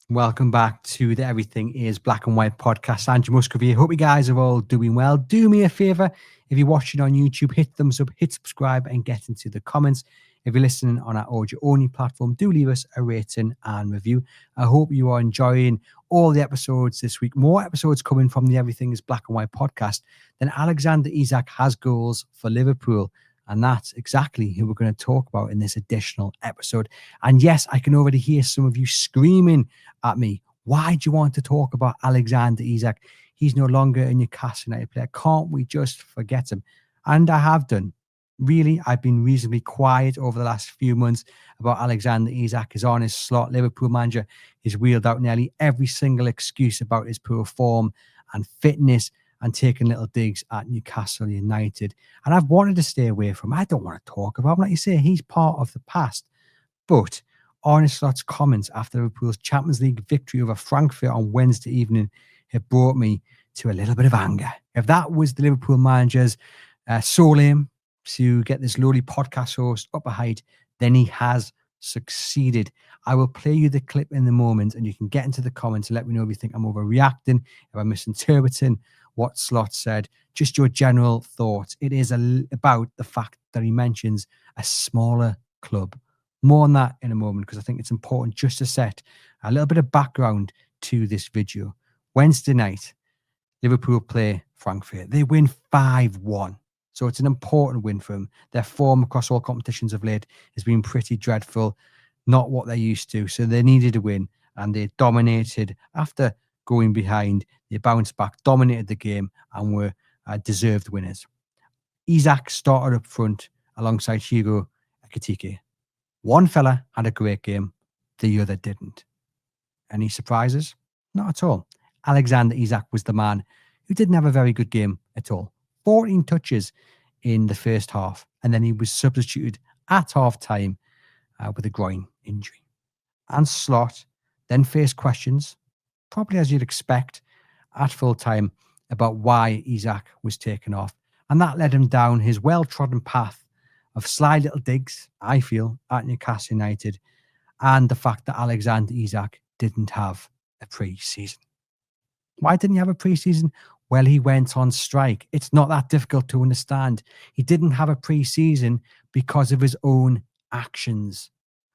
Welcome back to the Everything is Black and White podcast. Andrew Muscovy. Hope you guys are all doing well. Do me a favor, if you're watching on YouTube, hit thumbs up, hit subscribe, and get into the comments. If you're listening on our audio only platform, do leave us a rating and review. I hope you are enjoying all the episodes this week. More episodes coming from the Everything is Black and White podcast. Then Alexander Isak has goals for Liverpool. And that's exactly who we're going to talk about in this additional episode. And yes, I can already hear some of you screaming at me. Why do you want to talk about Alexander Isak? He's no longer a Newcastle United player. Can't we just forget him? And I have done. Really, I've been reasonably quiet over the last few months about Alexander Isak. His Arne Slot, Liverpool manager, has wheeled out nearly every single excuse about his poor form and fitness, and taking little digs at Newcastle United. And I've wanted to stay away from him. I don't want to talk about him. Like you say, he's part of the past. But Arne Slot's comments after Liverpool's Champions League victory over Frankfurt on Wednesday evening have brought me to a little bit of anger. If that was the Liverpool manager's sole aim to get this lowly podcast host up a height, then he has succeeded. I will play you the clip in the moment, and you can get into the comments and let me know if you think I'm overreacting, if I'm misinterpreting what Slot said, just your general thoughts. It is about the fact that he mentions a smaller club. More on that in a moment, because I think it's important just to set a little bit of background to this video. Wednesday night, Liverpool play Frankfurt. They win 5-1. So it's an important win for them. Their form across all competitions of late has been pretty dreadful, not what they're used to. So they needed a win, and they dominated after going behind. They bounced back, dominated the game, and were deserved winners. Isak started up front alongside Hugo Ekitike. One fella had a great game, the other didn't. Any surprises? Not at all. Alexander Isak was the man who didn't have a very good game at all. 14 touches in the first half, and then he was substituted at half-time with a groin injury. And Slot then faced questions, probably as you'd expect, at full-time about why Isak was taken off. And that led him down his well-trodden path of sly little digs, I feel, at Newcastle United, and the fact that Alexander Isak didn't have a pre-season. Why didn't he have a pre-season? Well, he went on strike. It's not that difficult to understand. He didn't have a pre-season because of his own actions.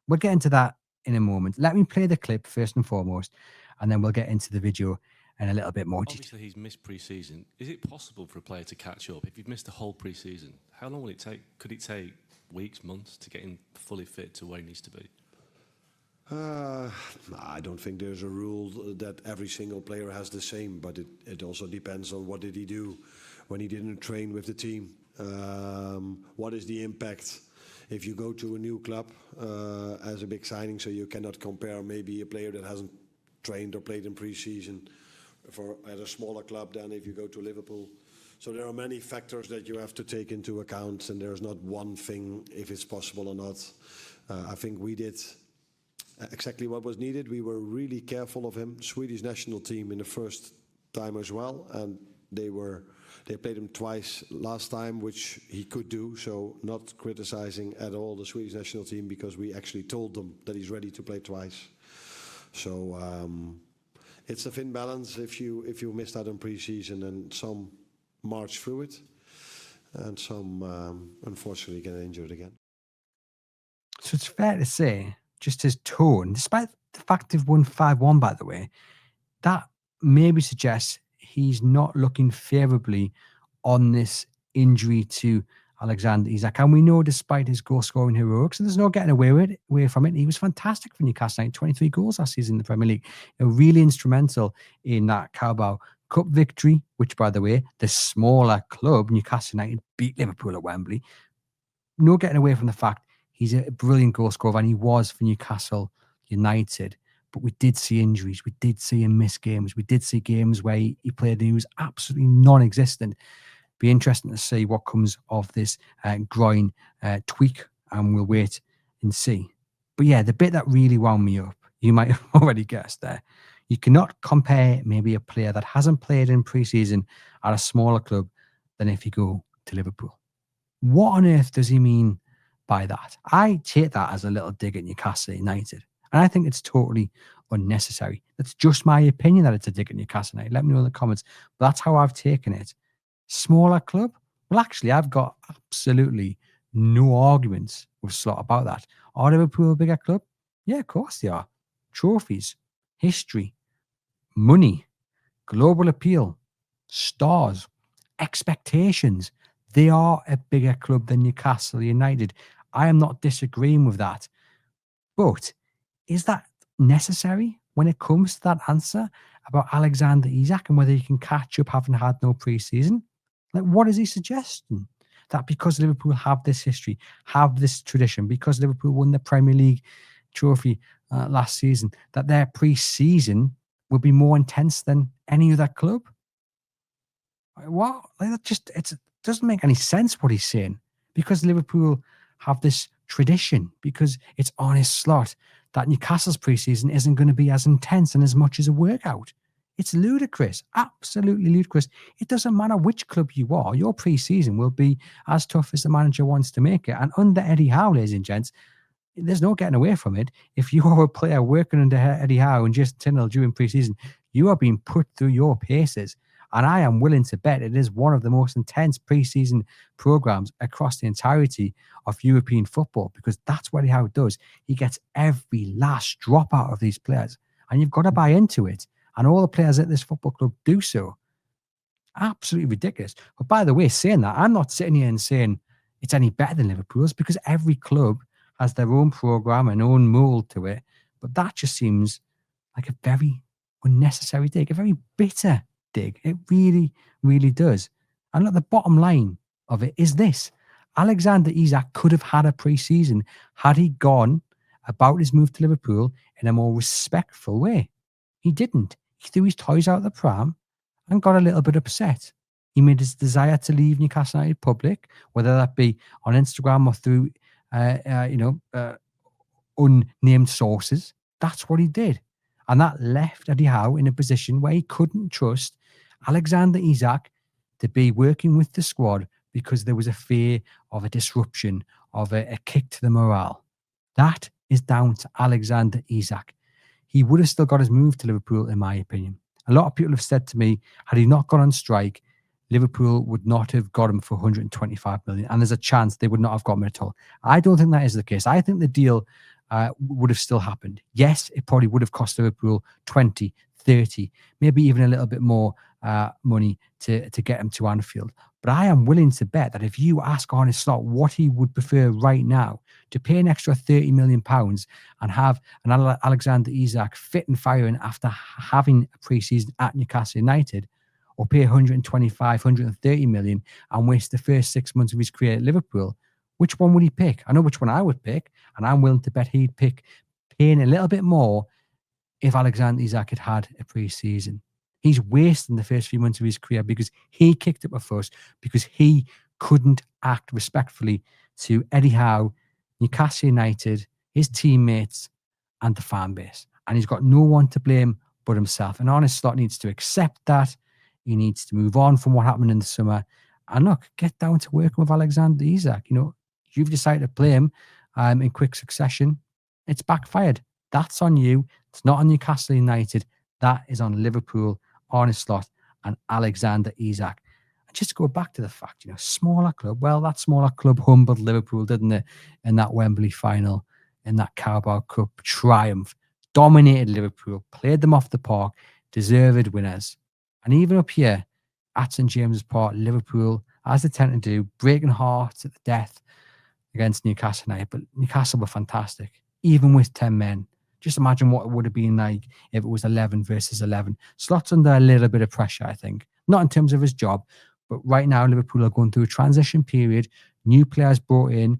We'll get into that in a moment. Let me play the clip first and foremost, and then we'll get into the video in a little bit more detail. Obviously, he's missed pre-season. Is it possible for a player to catch up? If you've missed a whole pre-season, how long will it take? Could it take weeks, months to get him fully fit to where he needs to be? I don't think there's a rule that every single player has the same, but it also depends on what did he do when he didn't train with the team. What is the impact if you go to a new club as a big signing, so you cannot compare maybe a player that hasn't trained or played in pre-season at a smaller club than if you go to Liverpool. So there are many factors that you have to take into account, and there's not one thing if it's possible or not. I think we did exactly what was needed. We were really careful of him. Swedish national team in the first time as well, and they played him twice last time, which he could do. So not criticizing at all the Swedish national team, because we actually told them that he's ready to play twice. So it's a thin balance if you missed out on pre-season, and some march through it, and some unfortunately get injured again. So it's fair to say, just his tone, despite the fact they've won 5-1, by the way, that maybe suggests he's not looking favourably on this injury to Alexander Isak. And we know, despite his goal-scoring heroics, and there's no getting away from it, he was fantastic for Newcastle United, 23 goals last season in the Premier League. Really instrumental in that Carabao Cup victory, which, by the way, the smaller club, Newcastle United, beat Liverpool at Wembley. No getting away from the fact he's a brilliant goal scorer, and he was for Newcastle United. But we did see injuries. We did see him miss games. We did see games where he played and he was absolutely non-existent. Be interesting to see what comes of this groin tweak, and we'll wait and see. But yeah, the bit that really wound me up, you might have already guessed there. You cannot compare maybe a player that hasn't played in pre-season at a smaller club than if you go to Liverpool. What on earth does he mean by that? I take that as a little dig at Newcastle United, and I think it's totally unnecessary. That's just my opinion that it's a dig at Newcastle United. Let me know in the comments. But that's how I've taken it. Smaller club? Well, actually, I've got absolutely no arguments with Slot about that. Are Liverpool a bigger club? Yeah, of course they are. Trophies, history, money, global appeal, stars, expectations. They are a bigger club than Newcastle United. I am not disagreeing with that. But is that necessary when it comes to that answer about Alexander Isak and whether he can catch up having had no pre-season? Like, what is he suggesting? That because Liverpool have this history, have this tradition, because Liverpool won the Premier League trophy last season, that their pre-season will be more intense than any other club? What? Like, that just it doesn't make any sense what he's saying. Because Liverpool have this tradition, because it's Arne Slot, that Newcastle's pre-season isn't going to be as intense and as much as a workout. It's ludicrous, absolutely ludicrous. It doesn't matter which club you are, your pre-season will be as tough as the manager wants to make it. And under Eddie Howe, ladies and gents, there's no getting away from it. If you are a player working under Eddie Howe and Jason Tindall during pre-season, you are being put through your paces. And I am willing to bet it is one of the most intense pre-season programs across the entirety of European football, because that's what Eddie Howe does. He gets every last drop out of these players, and you've got to buy into it. And all the players at this football club do so. Absolutely ridiculous. But by the way, saying that, I'm not sitting here and saying it's any better than Liverpool's, because every club has their own program and own mold to it. But that just seems like a very unnecessary dig, a very bitter dig. It really, really does. And look, the bottom line of it is this. Alexander Isak could have had a pre-season had he gone about his move to Liverpool in a more respectful way. He didn't. He threw his toys out the pram and got a little bit upset. He made his desire to leave Newcastle United public, whether that be on Instagram or through, unnamed sources. That's what he did. And that left Eddie Howe in a position where he couldn't trust Alexander Isak to be working with the squad, because there was a fear of a disruption, of a kick to the morale. That is down to Alexander Isak. He would have still got his move to Liverpool, in my opinion. A lot of people have said to me, had he not gone on strike, Liverpool would not have got him for 125 million. And there's a chance they would not have got him at all. I don't think that is the case. I think the deal would have still happened. Yes, it probably would have cost Liverpool 20, 30, maybe even a little bit more money to get him to Anfield. But I am willing to bet that if you ask Arne Slot what he would prefer right now, to pay an extra £30 million and have an Alexander Isak fit and firing after having a pre-season at Newcastle United, or pay 125, 130 million and waste the first 6 months of his career at Liverpool, which one would he pick? I know which one I would pick, and I'm willing to bet he'd pick paying a little bit more if Alexander Isak had had a pre-season. He's wasting the first few months of his career because he kicked up a fuss, because he couldn't act respectfully to Eddie Howe, Newcastle United, his teammates, and the fan base. And he's got no one to blame but himself. And Arne Slot needs to accept that. He needs to move on from what happened in the summer. And look, get down to working with Alexander Isak. You know, you've decided to play him in quick succession. It's backfired. That's on you. It's not on Newcastle United. That is on Liverpool, Arne Slot, and Alexander Isak. And just to go back to the fact, you know, smaller club. Well, that smaller club humbled Liverpool, didn't it? In that Wembley final, in that Carabao Cup triumph. Dominated Liverpool, played them off the park, deserved winners. And even up here at St James's Park, Liverpool, as they tend to do, breaking hearts at the death against Newcastle United. But Newcastle were fantastic, even with 10 men. Just imagine what it would have been like if it was 11 versus 11. Slot's under a little bit of pressure, I think. Not in terms of his job, but right now Liverpool are going through a transition period. New players brought in.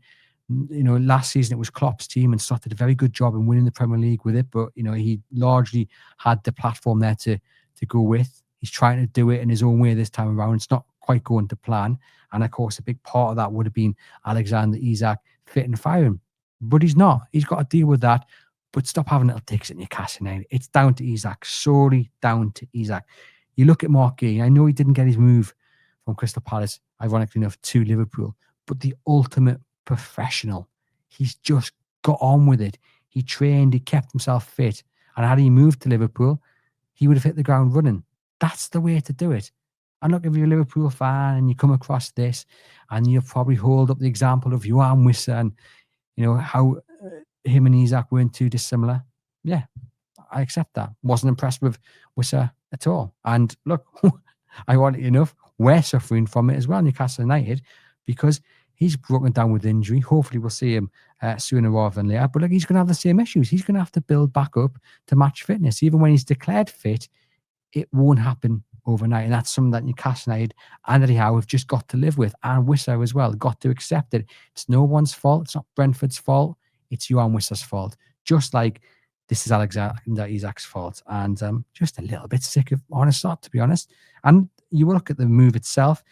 You know, last season it was Klopp's team, and Slot did a very good job in winning the Premier League with it. But, you know, he largely had the platform there to go with. He's trying to do it in his own way this time around. It's not quite going to plan. And, of course, a big part of that would have been Alexander Isak fit and firing. But he's not. He's got to deal with that. But stop having little ticks at Newcastle United. It's down to Isak, solely down to Isak. You look at Mark Gay, I know he didn't get his move from Crystal Palace, ironically enough, to Liverpool, but the ultimate professional. He's just got on with it. He trained, he kept himself fit, And had he moved to Liverpool, he would have hit the ground running. That's the way to do it. And look, if you're a Liverpool fan and you come across this, and you'll probably hold up the example of Johan Wissa and, how him and Isak weren't too dissimilar. Yeah, I accept that. Wasn't impressed with Wissa at all. And look, ironically enough, we're suffering from it as well, Newcastle United, because he's broken down with injury. Hopefully we'll see him sooner rather than later. But look, he's going to have the same issues. He's going to have to build back up to match fitness. Even when he's declared fit, it won't happen overnight. And that's something that Newcastle United and Eddie Howe have just got to live with. And Wissa as well, got to accept it. It's no one's fault. It's not Brentford's fault. It's Johan Wissa's fault. Just like this is Alexander Isak's fault. And just a little bit sick of Arne Slot, to be honest. And you look at the move itself,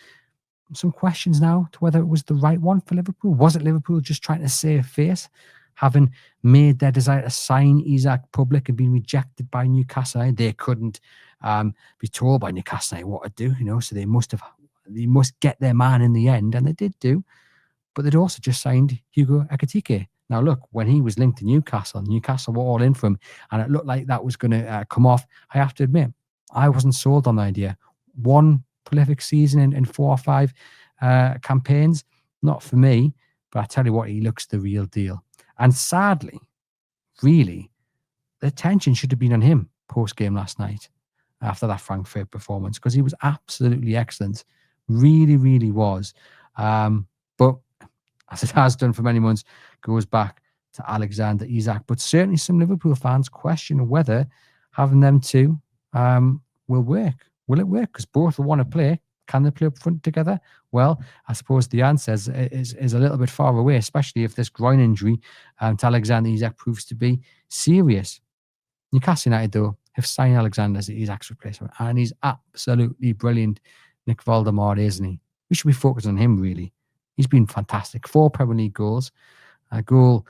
some questions now to whether it was the right one for Liverpool. Was it Liverpool just trying to save face, having made their desire to sign Isak public and being rejected by Newcastle? They couldn't be told by Newcastle what to do, so they must get their man in the end, and they did do. But they'd also just signed Hugo Ekitike. Now, look, when he was linked to Newcastle were all in for him, and it looked like that was going to come off. I have to admit, I wasn't sold on the idea. One prolific season in 4 or 5 campaigns, not for me, but I tell you what, he looks the real deal. And sadly, really, the attention should have been on him post-game last night after that Frankfurt performance, because he was absolutely excellent. Really, really was. But as it has done for many months, goes back to Alexander Isak. But certainly some Liverpool fans question whether having them two will work. Will it work? Because both will want to play. Can they play up front together? Well, I suppose the answer is a little bit far away, especially if this groin injury to Alexander Isak proves to be serious. Newcastle United, though, have signed Alexander as Isak's replacement, and he's absolutely brilliant. Nick Valdemar, isn't he? We should be focused on him, really. He's been fantastic. 4 Premier League goals, a goal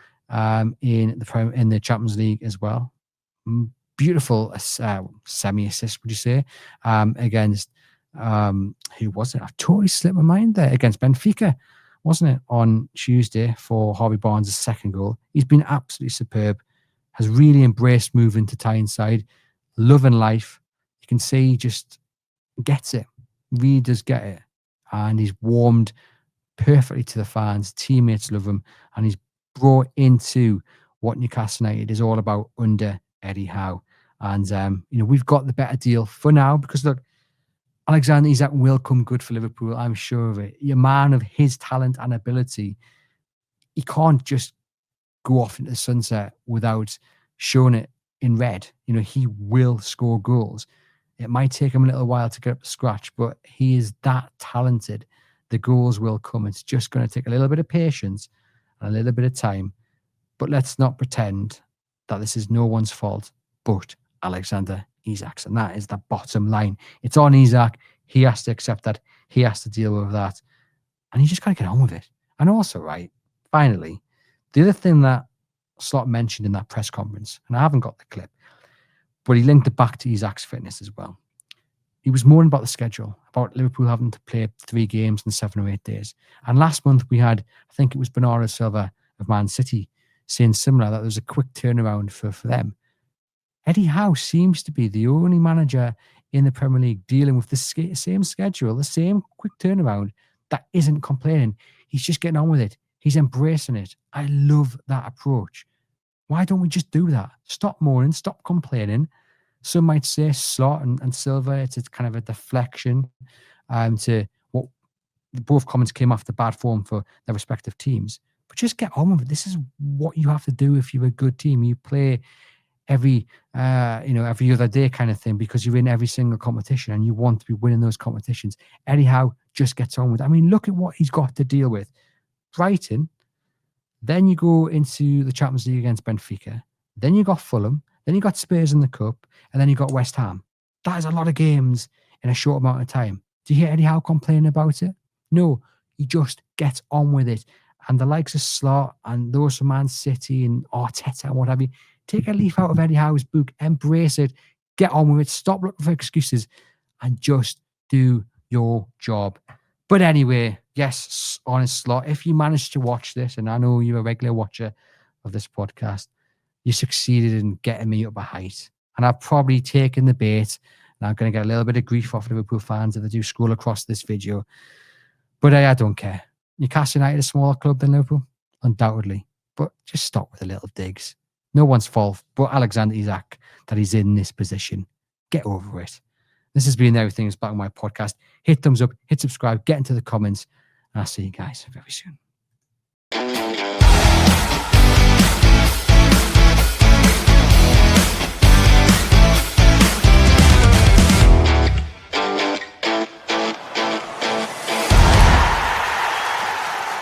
in the Champions League as well. Beautiful semi-assist, would you say, against, who was it? I've totally slipped my mind there. Against Benfica, wasn't it, on Tuesday for Harvey Barnes' second goal. He's been absolutely superb, has really embraced moving to Tyneside, loving life. You can see he just gets it, really does get it. And he's warmed perfectly to the fans. Teammates love him, and he's brought into what Newcastle United is all about under Eddie Howe. And we've got the better deal for now, because look, Alexander Isak will come good for Liverpool, I'm sure of it. A man of his talent and ability, he can't just go off into the sunset without showing it in red. He will score goals. It might take him a little while to get up to scratch, but he is that talented. The goals will come. It's just going to take a little bit of patience and a little bit of time. But let's not pretend that this is no one's fault but Alexander Isak's. And that is the bottom line. It's on Isak. He has to accept that. He has to deal with that. And you just got to get on with it. And also, right, finally, the other thing that Slot mentioned in that press conference, and I haven't got the clip, but he linked it back to Isak's fitness as well. He was moaning about the schedule, about Liverpool having to play 3 games in 7 or 8 days. And last month we had, I think it was Bernardo Silva of Man City saying similar, that there was a quick turnaround for them. Eddie Howe seems to be the only manager in the Premier League dealing with the same schedule, the same quick turnaround, that isn't complaining. He's just getting on with it. He's embracing it. I love that approach. Why don't we just do that? Stop moaning, stop complaining. Some might say Slot and Silva, it's kind of a deflection to what both comments came after bad form for their respective teams. But just get on with it. This is what you have to do if you're a good team. You play every other day kind of thing, because you're in every single competition and you want to be winning those competitions. Eddie Howe just gets on with it. I mean, look at what he's got to deal with. Brighton, then you go into the Champions League against Benfica, then you got Fulham, then you got Spurs in the Cup, and then you got West Ham. That is a lot of games in a short amount of time. Do you hear Eddie Howe complaining about it? No, he just gets on with it. And the likes of Slot and those from Man City and Arteta and what have you, take a leaf out of Eddie Howe's book, embrace it, get on with it, stop looking for excuses, and just do your job. But anyway, yes, Arne Slot, if you managed to watch this, and I know you're a regular watcher of this podcast, you succeeded in getting me up a height. And I've probably taken the bait. And I'm going to get a little bit of grief off Liverpool fans if they do scroll across this video. But I don't care. Newcastle United, a smaller club than Liverpool, undoubtedly. But just stop with the little digs. No one's fault but Alexander Isak that he's in this position. Get over it. This has been Everything is Black and White podcast. Hit thumbs up, hit subscribe, get into the comments, and I'll see you guys very soon.